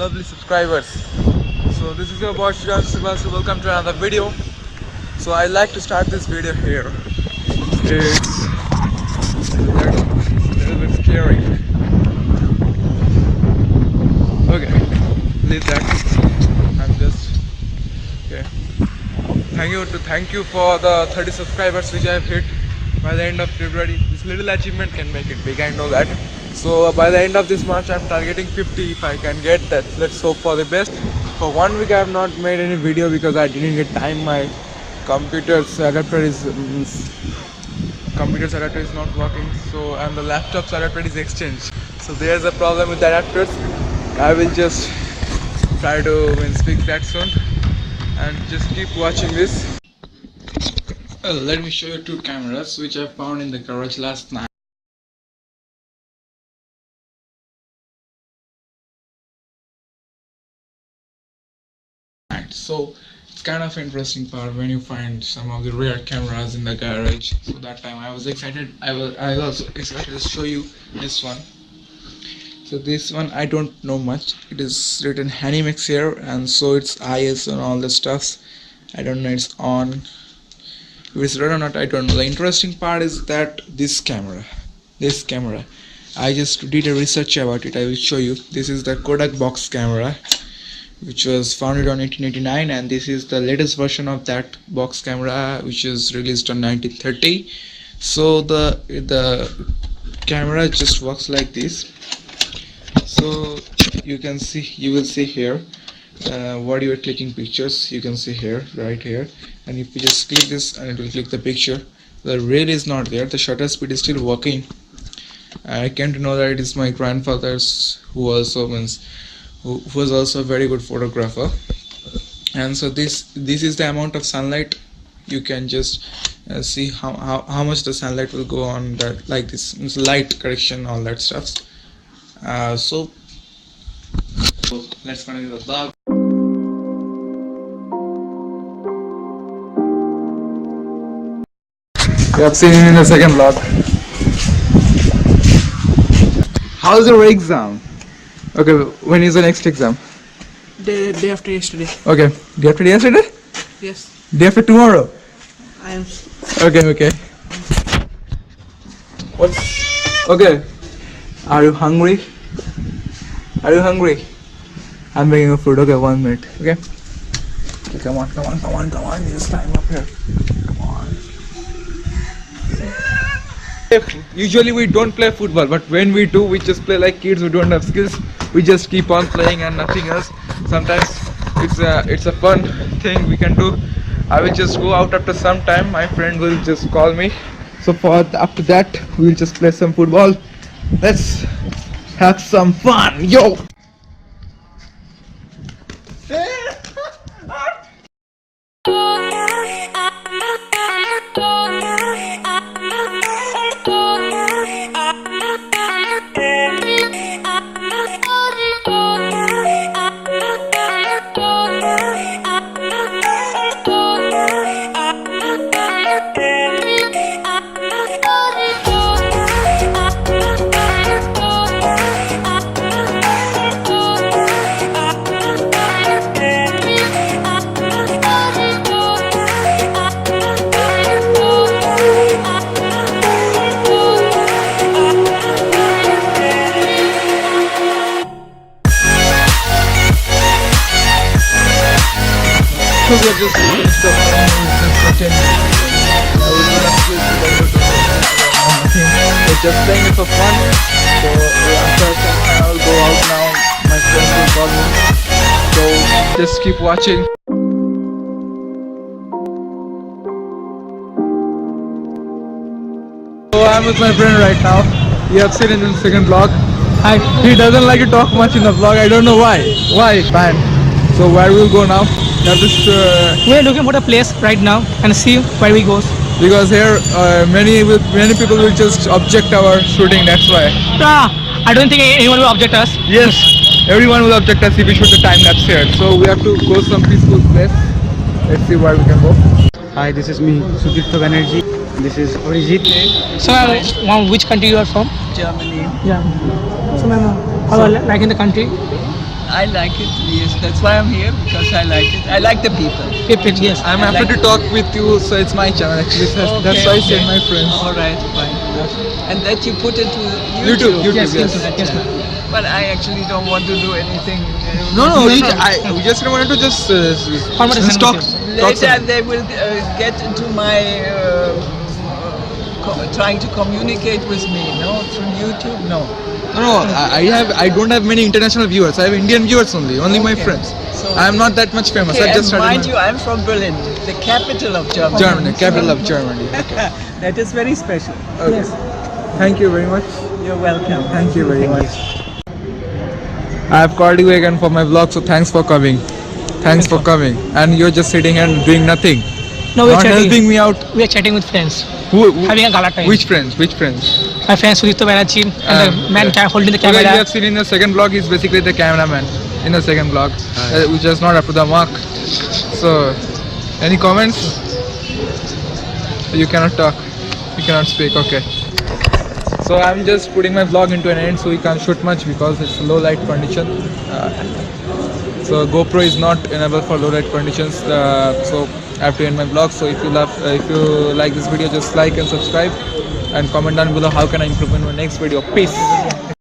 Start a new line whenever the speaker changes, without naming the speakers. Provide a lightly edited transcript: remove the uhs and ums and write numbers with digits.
lovely subscribers. So this is your boy Shriram Sibal, so welcome to another video. So I like to start this video here. It's a little bit scary. Okay, leave that. I'm just okay. Thank you for the 30 subscribers which I have hit by the end of February. This little achievement can make it big, I know that. So by the end of this March I'm targeting 50 if I can get that. Let's hope for the best. For 1 week I have not made any video because I didn't get time. My computer's adapter is not working, so and the laptop's adapter is exchanged. So there's a problem with the adapters. I will just try to fix that soon and just keep watching this. Let me show you 2 cameras which I found in the garage last night. So it's kind of interesting part when you find some of the rare cameras in the garage. So that time I was excited. I was also excited to show you this one. So this one I don't know much. It is written Hanimex here, and so it's IS and all the stuffs. I don't know it's on. If it's red or not, I don't know. The interesting part is that this camera, I just did a research about it. I will show you. This is the Kodak box camera, which was founded on 1889, and this is the latest version of that box camera, which was released on 1930. So the camera just works like this. So you will see here what you are clicking pictures. You can see here, right here, and if you just click this and it will click the picture. The rail is not there, the shutter speed is still working. I came to know that it is my grandfather's, who was also a very good photographer. And so this is the amount of sunlight. You can just see how much the sunlight will go on that, like this. It's light correction, all that stuff. So let's continue the vlog. You have seen it in the second vlog. How's your exam? Okay, when is the next exam?
Day after yesterday.
Okay, day after yesterday?
Yes.
Day after tomorrow?
I am.
Okay. What's... Okay. Are you hungry? I'm making you food. Okay, 1 minute. Okay? Come on. Just climb up here. Come on. Usually we don't play football, but when we do, we just play like kids who don't have skills. We just keep on playing and nothing else. Sometimes it's a fun thing we can do. I will just go out after some time. My friend will just call me. So after that, we will just play some football. Let's have some fun, yo! So we are just finished up nothing. We're just playing it for fun. So after some time I will go out now. My friend will call me. So just keep watching. So I'm with my friend right now. You have seen it in the second vlog. He doesn't like to talk much in the vlog. I don't know why. Fine. So where we'll go now?
We're looking for a place right now and see where we go.
Because here many people will just object our shooting. That's why.
I don't think anyone will object us.
Yes, everyone will object us if we shoot the time lapse here. So we have to go some peaceful place. Let's see where we can go.
Hi, this is me, Sudipta Banerjee. This is Orijit.
So, which country you are from?
Germany.
Yeah. So, ma'am, how are you liking the country?
I like it. Yes, that's why I'm here, because I like it. I like the people.
Yes.
I'm
I
happy
like
to talk with you, so it's my channel actually. That's why I said my friends.
All right, fine. And that you put into
YouTube,
Yes,
yes.
yes, ma'am.
But I actually don't want to do anything.
No, we just wanted to just
Conversation
talk.
with
Later they will get into my trying to communicate with me. No, through YouTube. No.
No, I don't have many international viewers. I have Indian viewers only my
Okay.
friends.
So-
I am not that much famous.
Okay,
I just
and mind
started
you, I'm from Berlin, the capital of Germany.
Germany, capital of Germany. Okay.
That is very special.
Okay. Thank you very much.
You're welcome.
Thank you very much. I have called you again for my vlog, so thanks for coming. Thanks for coming. And you're just sitting and doing nothing.
No, we're
Not
chatting.
helping me out.
We are chatting with friends.
Who,
Having a gala time.
which friends? Which friends?
My friend Sudipto Banerjee and the man holding the
So that you
camera.
have seen in the second vlog is basically the cameraman in the second vlog, which is not up to the mark. So, any comments? You cannot talk. You cannot speak. Okay. So I'm just putting my vlog into an end, so we can't shoot much because it's low light condition. So GoPro is not enabled for low light conditions. So I have to end my vlog. So if you like this video, just like and subscribe and comment down below how can I improve in my next video. Peace.